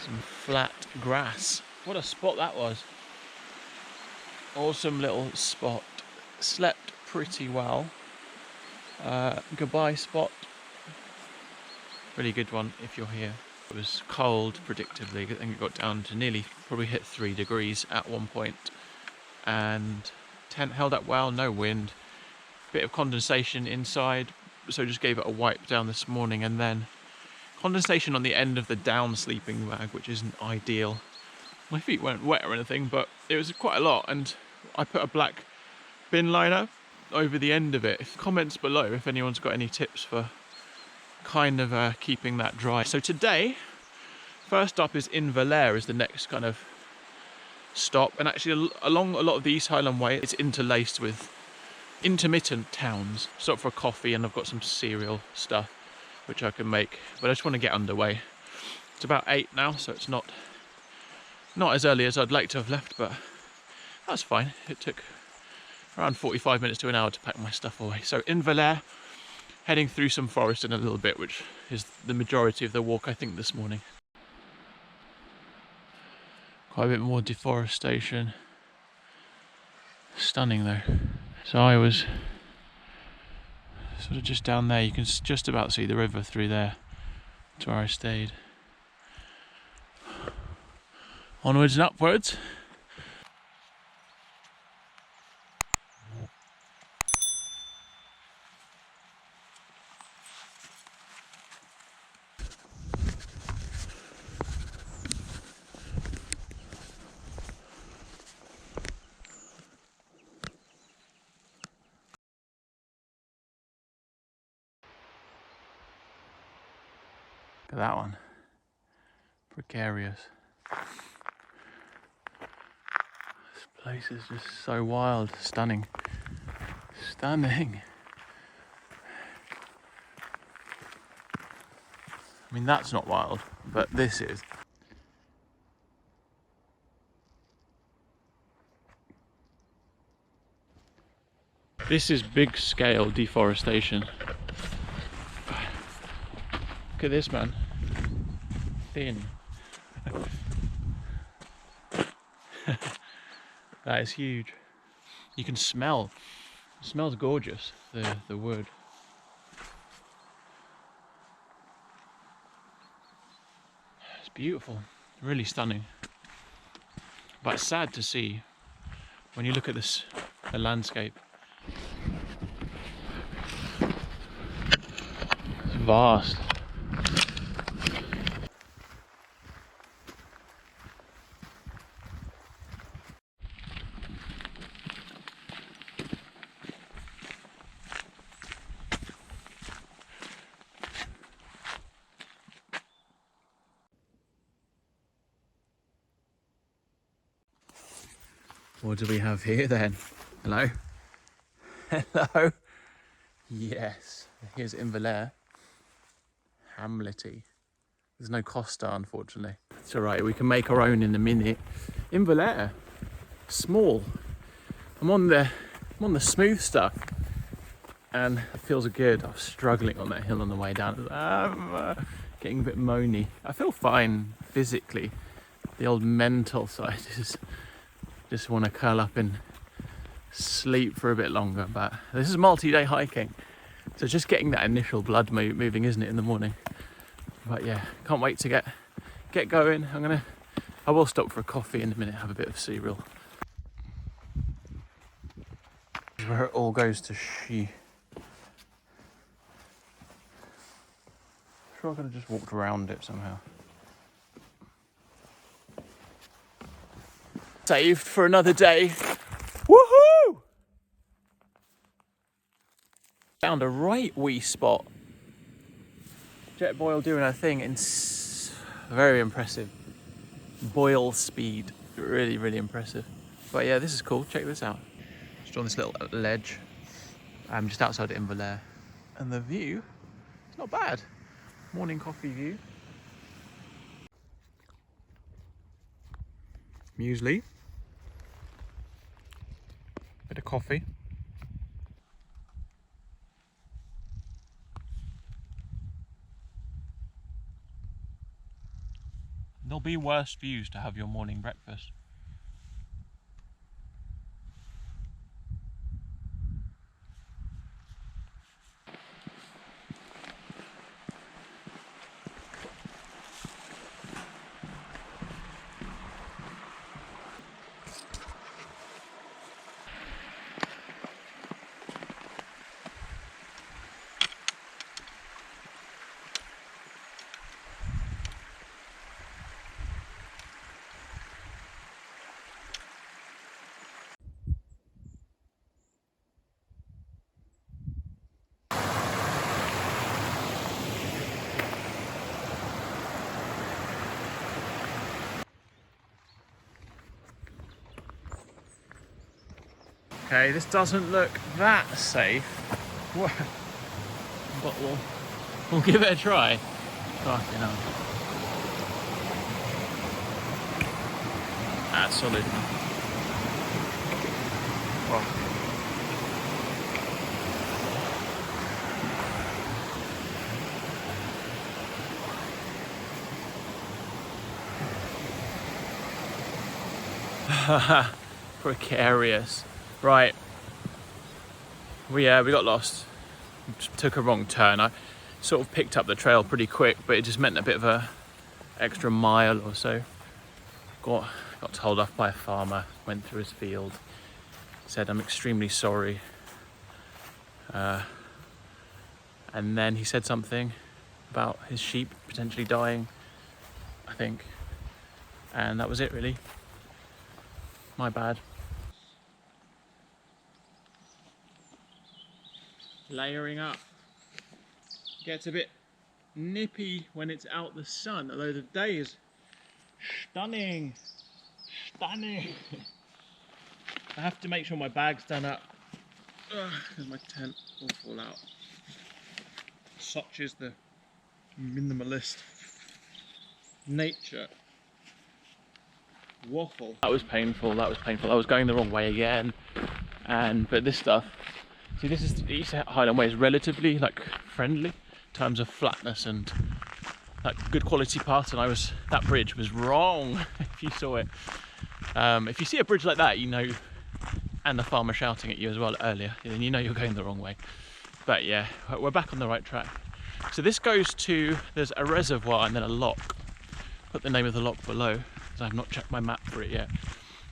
Some flat grass. What a spot that was. Awesome little spot. Slept pretty well. Goodbye spot. Really good one if you're here. It was cold, predictably. I think it got down to nearly, probably hit 3 degrees at one point. And tent held up well, no wind. Bit of condensation inside, so just gave it a wipe down this morning, and then condensation on the end of the down sleeping bag, which isn't ideal. My feet weren't wet or anything, but it was quite a lot, and I put a black bin liner over the end of it. Comments below if anyone's got any tips for kind of keeping that dry. So today, first up is Inverlair is the next kind of stop, and actually along a lot of the East Highland Way it's interlaced with intermittent towns. Stop for a coffee, and I've got some cereal stuff which I can make, but I just want to get underway. It's about 8 now, so it's not as early as I'd like to have left, but that's fine. It took around 45 minutes to an hour to pack my stuff away. So Inverlair, heading through some forest in a little bit, which is the majority of the walk I think this morning. Quite a bit more deforestation. Stunning though. So I was sort of just down there. You can just about see the river through there. That's where I stayed. Onwards and upwards. Look at that one. Precarious. This place is just so wild. Stunning. Stunning. I mean, that's not wild, but this is. This is big scale deforestation. Look at this, man. Thin. That is huge. You can smell. It smells gorgeous, the wood. It's beautiful. Really stunning. But it's sad to see when you look at this, the landscape. It's vast. What do we have here then? Hello? Hello? Yes. Here's Inverlair. Hamlety. There's no Costa, unfortunately. It's alright, we can make our own in a minute. Inverlair. Small. I'm on the smooth stuff. And it feels good. I was struggling on that hill on the way down. I'm getting a bit moany. I feel fine physically. The old mental side is just want to curl up and sleep for a bit longer, but this is multi-day hiking, so just getting that initial blood moving, isn't it, in the morning? But yeah, can't wait to get going. I will stop for a coffee in a minute, have a bit of cereal. This is where it all goes to shit. Sure, I could have just walked around it somehow. Saved for another day. Woohoo! Found a right wee spot. Jetboil doing her thing in very impressive. Boil speed. Really, really impressive. But yeah, this is cool. Check this out. Just on this little ledge. Just outside of Inverlair. And the view is not bad. Morning coffee view. Muesli. Bit of coffee. There'll be worse views to have your morning breakfast. Okay, this doesn't look that safe, but we'll give it a try. Fucking hell. That's solid. Precarious. Right. We got lost. Just took a wrong turn. I sort of picked up the trail pretty quick, but it just meant a bit of a extra mile or so. Got told off by a farmer, went through his field, said I'm extremely sorry. And then he said something about his sheep potentially dying, I think. And that was it really. My bad. Layering up. Gets a bit nippy when it's out the sun, although the day is stunning. Stunning. I have to make sure my bag's done up because my tent will fall out. Such is the minimalist nature. Waffle. That was painful, that was painful. I was going the wrong way again. But this stuff, see, this is the East Highland Way is relatively like friendly in terms of flatness and like good quality path, and that bridge was wrong if you saw it. If you see a bridge like that, you know, and the farmer shouting at you as well earlier, then you know you're going the wrong way. But yeah, we're back on the right track. So this goes to, there's a reservoir and then a loch. Put the name of the loch below, because I've not checked my map for it yet.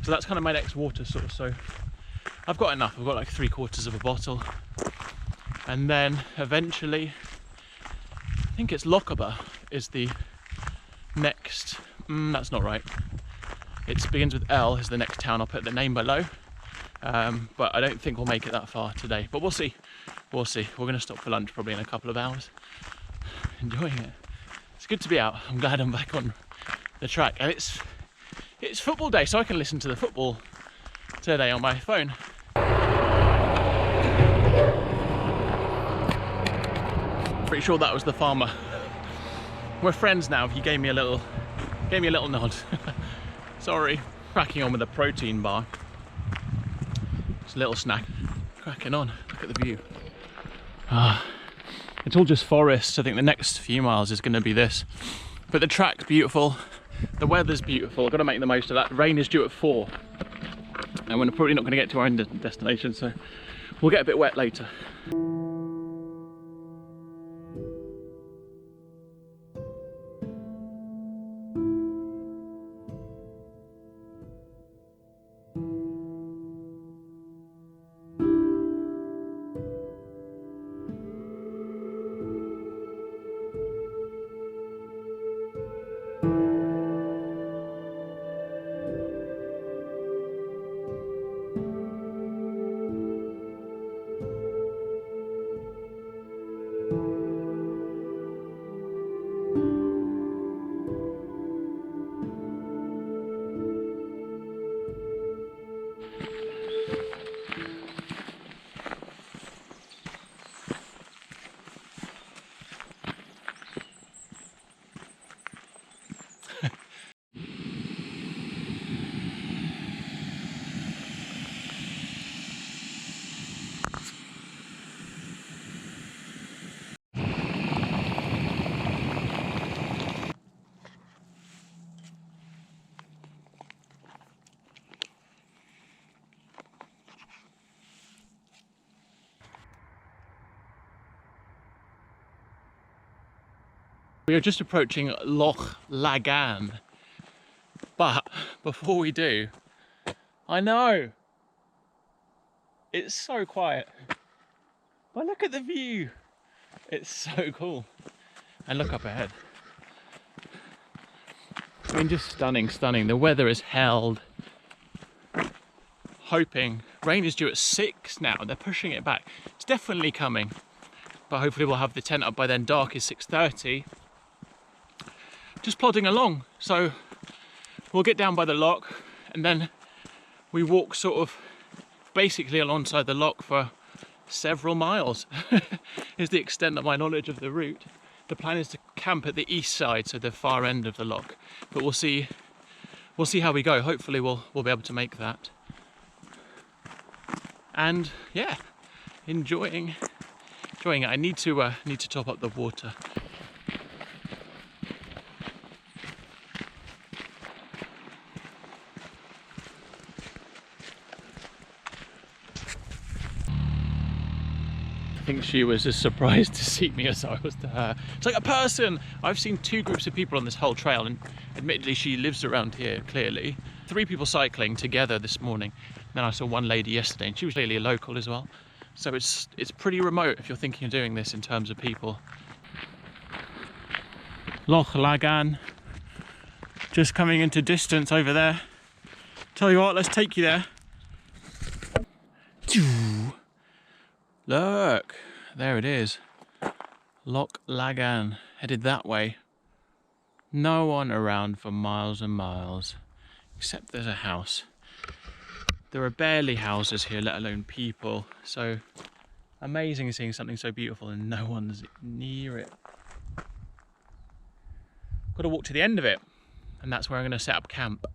So that's kind of my next water source. So I've got enough, I've got like 3/4 of a bottle. And then eventually, I think it's Loch is the next, that's not right. It begins with L is the next town. I'll put the name below. But I don't think we'll make it that far today, but we'll see. We'll see. We're going to stop for lunch probably in a couple of hours. Enjoying it. It's good to be out. I'm glad I'm back on the track. And it's football day, so I can listen to the football today on my phone. Pretty sure that was the farmer. We're friends now. He gave me a little nod. Sorry. Cracking on with a protein bar. It's a little snack. Cracking on. Look at the view. It's all just forest. I think the next few miles is going to be this. But the track's beautiful. The weather's beautiful. I've got to make the most of that. Rain is due at 4. And we're probably not going to get to our end destination, so we'll get a bit wet later. We are just approaching Loch Laggan. But before we do, I know it's so quiet, but look at the view. It's so cool. And look up ahead. I mean, just stunning, stunning. The weather is held. Hoping rain is due at 6 now. They're pushing it back. It's definitely coming, but hopefully we'll have the tent up by then. Dark is 6:30. Just plodding along. So we'll get down by the loch and then we walk sort of basically alongside the loch for several miles. Is the extent of my knowledge of the route. The plan is to camp at the east side, so the far end of the loch, but we'll see how we go. Hopefully we'll be able to make that. And yeah, enjoying it. I need to top up the water. I think she was as surprised to see me as I was to her. It's like a person! I've seen 2 groups of people on this whole trail, and admittedly she lives around here, clearly. 3 people cycling together this morning. Then I saw one lady yesterday, and she was clearly a local as well. So it's pretty remote if you're thinking of doing this in terms of people. Loch Laggan, just coming into distance over there. Tell you what, let's take you there. Look, there it is. Loch Laggan, headed that way. No one around for miles and miles, except there's a house. There are barely houses here, let alone people. So amazing seeing something so beautiful and no one's near it. Got to walk to the end of it, and that's where I'm going to set up camp.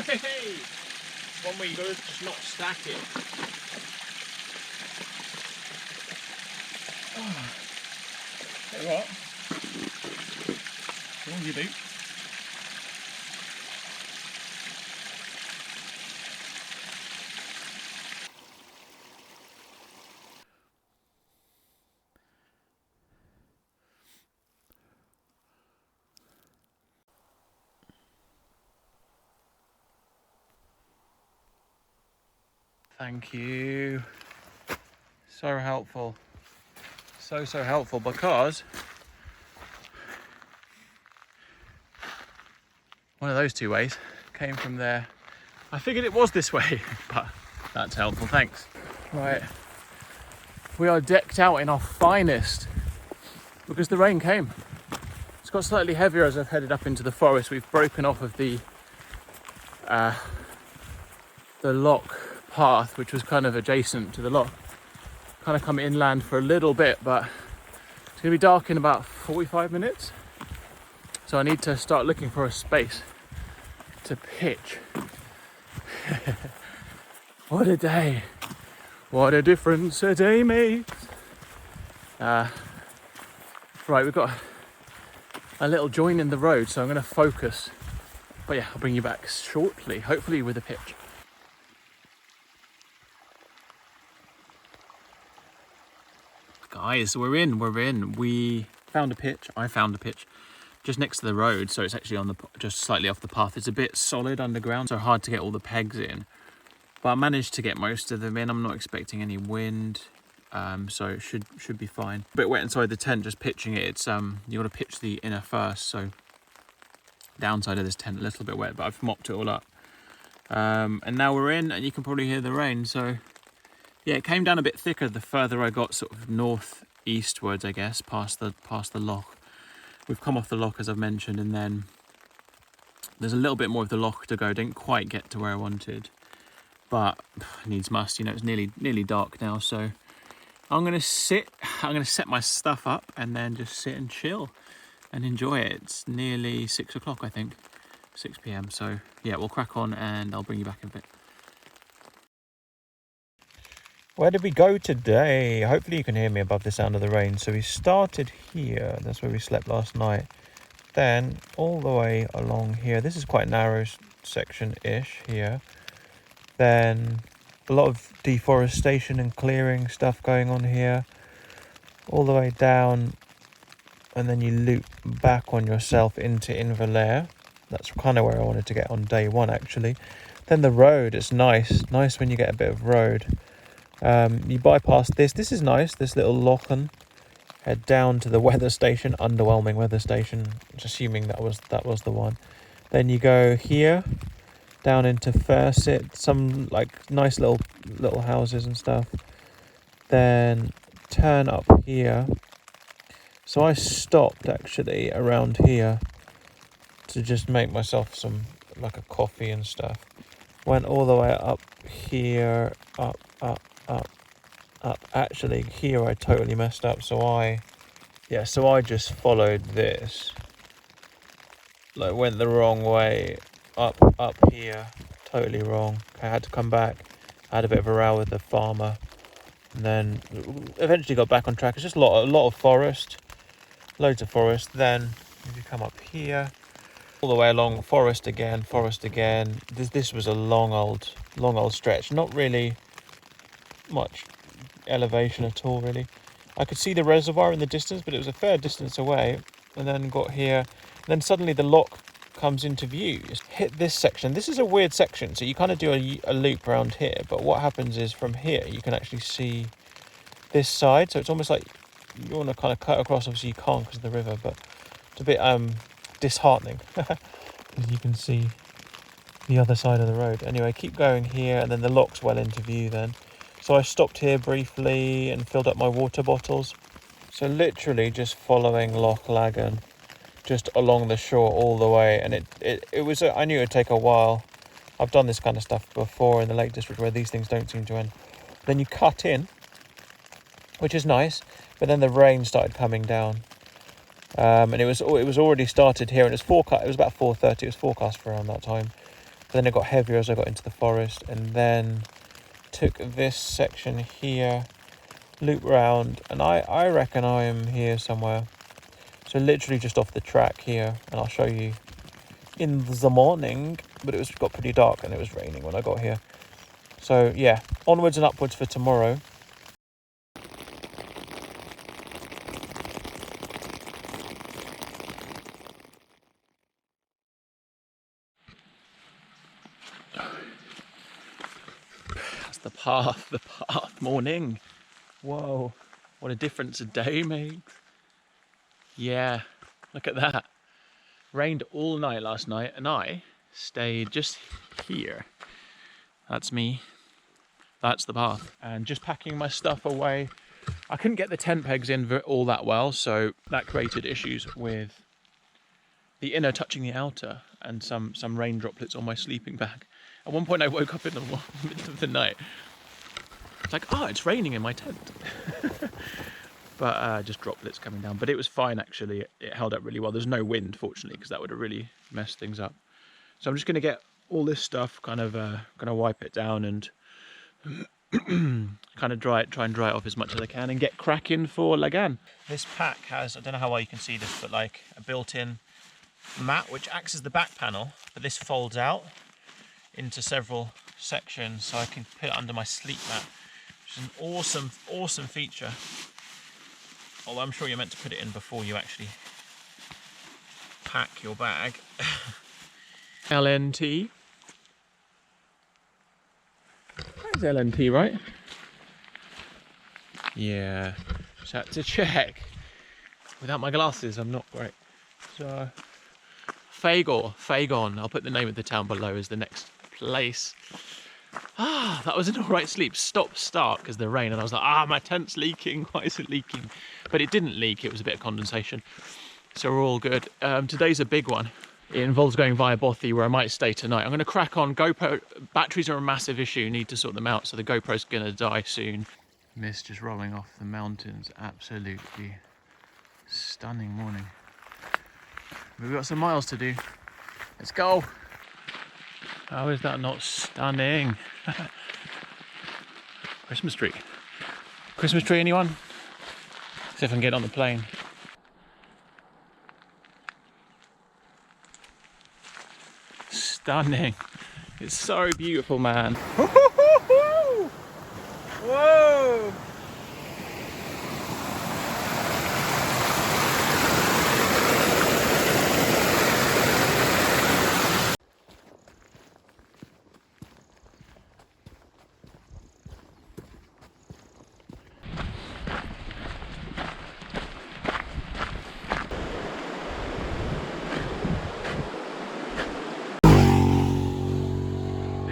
Hey! One where you gotta just not stack it. Oh. Tell you what, go on you boot. Thank you. So helpful. So helpful, because one of those 2 ways came from there. I figured it was this way, but that's helpful, thanks. Right, we are decked out in our finest because the rain came. It's got slightly heavier as I've headed up into the forest. We've broken off of the Loch path, which was kind of adjacent to the Loch. Kind of come inland for a little bit, but it's going to be dark in about 45 minutes. So I need to start looking for a space to pitch. What a day. What a difference a day makes. Right, we've got a little join in the road, so I'm going to focus. But yeah, I'll bring you back shortly, hopefully with a pitch. Guys, we're in. We found a pitch. I found a pitch just next to the road, so it's actually on just slightly off the path. It's a bit solid underground, so hard to get all the pegs in. But I managed to get most of them in. I'm not expecting any wind, so it should be fine. A bit wet inside the tent, just pitching it. It's you got to pitch the inner first, so downside of this tent a little bit wet, but I've mopped it all up. And now we're in, and you can probably hear the rain. So yeah, it came down a bit thicker the further I got sort of northeastwards, I guess, past the loch. We've come off the loch, as I've mentioned, and then there's a little bit more of the loch to go. Didn't quite get to where I wanted, but needs must. You know, it's nearly dark now, so I'm gonna set my stuff up and then just sit and chill and enjoy it. It's nearly 6 o'clock, I think. 6 p.m. So yeah, we'll crack on and I'll bring you back in a bit. Where did we go today? Hopefully you can hear me above the sound of the rain. So we started here, that's where we slept last night. Then all the way along here, this is quite a narrow section-ish here. Then a lot of deforestation and clearing stuff going on here. All the way down, and then you loop back on yourself into Inverlair. That's kind of where I wanted to get on day one actually. Then the road is nice when you get a bit of road. You bypass this is nice, this little Laggan. Head down to the weather station, underwhelming weather station, just assuming that was the one. Then you go here, down into Fursit, some like nice little houses and stuff. Then turn up here. So I stopped actually around here to just make myself some like a coffee and stuff. Went all the way up here, up. Actually here I totally messed up, so I just followed this, like went the wrong way, up here, totally wrong. I had to come back, I had a bit of a row with the farmer, and then eventually got back on track. It's just a lot of forest, loads of forest. Then if you come up here, all the way along, forest again. This was a long old stretch, not really much elevation at all really. I could see the reservoir in the distance, but it was a fair distance away. And then got here, and then suddenly the Loch comes into view. Just hit this section. This is a weird section, so you kind of do a loop around here, but what happens is from here you can actually see this side, so it's almost like you want to kind of cut across. Obviously you can't because of the river, but it's a bit disheartening because you can see the other side of the road. Anyway, keep going here, and then the Loch's well into view then. So I stopped here briefly and filled up my water bottles. So literally just following Loch Laggan, just along the shore all the way. And it was, I knew it would take a while. I've done this kind of stuff before in the Lake District where these things don't seem to end. Then you cut in, which is nice, but then the rain started coming down. And it was already started here, and it was forecast. It was about 4:30. It was forecast for around that time. But then it got heavier as I got into the forest, and then took this section here, loop round, and I reckon I am here somewhere. So literally just off the track here, and I'll show you in the morning. But it got pretty dark and it was raining when I got here. So yeah, onwards and upwards for tomorrow. The path, morning. Whoa, what a difference a day made. Yeah, look at that. Rained all night last night and I stayed just here. That's me. That's the path. And just packing my stuff away. I couldn't get the tent pegs in all that well, so that created issues with the inner touching the outer and some rain droplets on my sleeping bag. At one point I woke up in the middle of the night. It's like, oh, it's raining in my tent. But just droplets coming down. But it was fine actually, it held up really well. There's no wind fortunately, because that would have really messed things up. So I'm just going to get all this stuff, kind of going to wipe it down and kind of try and dry it off as much as I can and get cracking for Laggan. This pack has, I don't know how well you can see this, but like a built-in mat which acts as the back panel, but this folds out into several sections so I can put it under my sleep mat, which is an awesome feature. Although I'm sure you're meant to put it in before you actually pack your bag. LNT. There's LNT, right? Yeah, just had to check. Without my glasses, I'm not great. So, Fagon. I'll put the name of the town below as the next place. Ah, that was an alright sleep. Stop, start, because the rain, and I was like, my tent's leaking. Why is it leaking? But it didn't leak. It was a bit of condensation. So we're all good. Today's a big one. It involves going via Bothy, where I might stay tonight. I'm going to crack on. GoPro batteries are a massive issue. Need to sort them out. So the GoPro's going to die soon. Mist just rolling off the mountains. Absolutely stunning morning. We've got some miles to do. Let's go. How is that not stunning? Christmas tree. Christmas tree, anyone? See if I can get on the plane. Stunning. It's so beautiful, man. Whoa!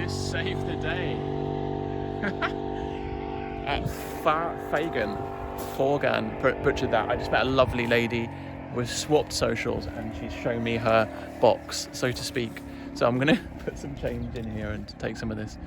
Saved the day. At Laggan, butchered that. I just met a lovely lady. We've swapped socials and she's shown me her box, so to speak. So I'm gonna put some change in here and take some of this.